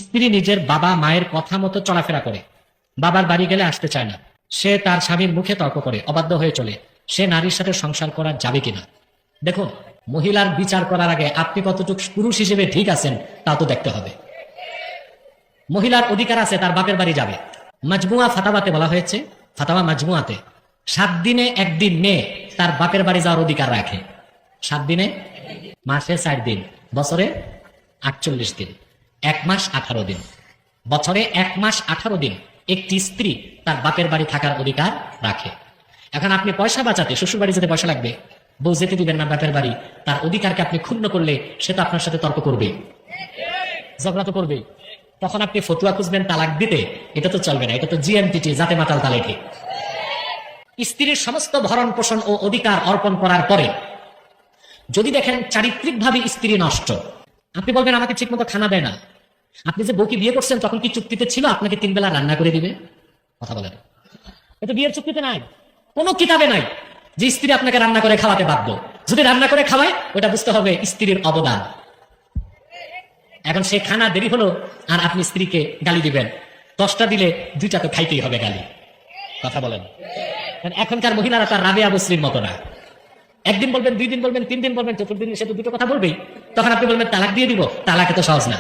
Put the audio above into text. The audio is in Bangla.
স্ত্রী নিজের বাবা মায়ের কথা মতো চলাফেরা করে, বাবার বাড়ি গেলে আসতে চায় না, সে তার স্বামীর মুখে তর্ক করে, অবাধ্য হয়ে চলে, সে নারীর সাথে সংসার করা যাবে কিনা? দেখুন, মহিলার বিচার করার আগে আপনি কতটুকু পুরুষ হিসেবে ঠিক আছেন তা তো দেখতে হবে। মহিলার অধিকার আছে তার বাপের বাড়ি যাবে। মাজমুয়া ফাতাওয়াতে বলা হয়েছে, ফাতাওয়া মাজমুয়াতে, 7 দিনে 1 দিন মেয়ে তার বাপের বাড়ি যাওয়ার অধিকার রাখে। 7 দিনে, মাসে 4 দিন, বছরে 48 দিন, 1 মাস 18 দিন, বছরে 1 মাস 18 দিন একটি স্ত্রী তার বাপের বাড়ি থাকার অধিকার রাখে। এখন আপনি পয়সা বাঁচাতে শ্বশুর বাড়ি যেতে পয়সা লাগবে, বউ যেতে দিবেন না বাপের বাড়ি, তার অধিকারকে আপনি ক্ষুণ্ণ করলে সে তো আপনার সাথে তর্ক করবে, ঝগড়া তো করবে। তখন আপনি ফতুয়া খুঁজবেন তালাক দিতে, এটা তো চলবে না, এটা তো জিএমটিটি, জাতে মাতাল তালেকে। স্ত্রীর সমস্ত ভরণ পোষণ ও অধিকার অর্পণ করার পরে যদি দেখেন চারিত্রিকভাবে স্ত্রী নষ্ট, আপনি বলবেন আমাকে ঠিক মতো খানা দেয় না। আপনি যে বউকে বিয়ে করছেন তখন কি চুক্তিতে ছিল আপনাকে 3 বেলা রান্না করে দিবে? কথা বলেন, এটা বিয়ের চুক্তিতে নাই, কোনো কিতাবে নাই যে স্ত্রী আপনাকে রান্না করে খাওয়াতে বাধ্য। যদি রান্না করে খাওয়ায় ওটা বুঝতে হবে স্ত্রীর অবদান। এখন সে খানা দেরি হলো আর আপনি স্ত্রীকে গালি দিবেন, 10টা দিলে 2টা তো খাইতেই হবে গালি। কথা বলেন, এখনকার মহিলারা তার রাবেয়া বসরির মতো না। 1 দিন বলবেন, 2 দিন বলবেন, 3 দিন বলবেন, 4 দিন সে তো 2টো কথা বলবেই। তখন আপনি বলবেন তালাক দিয়ে দিব, তালাক এত সহজ না।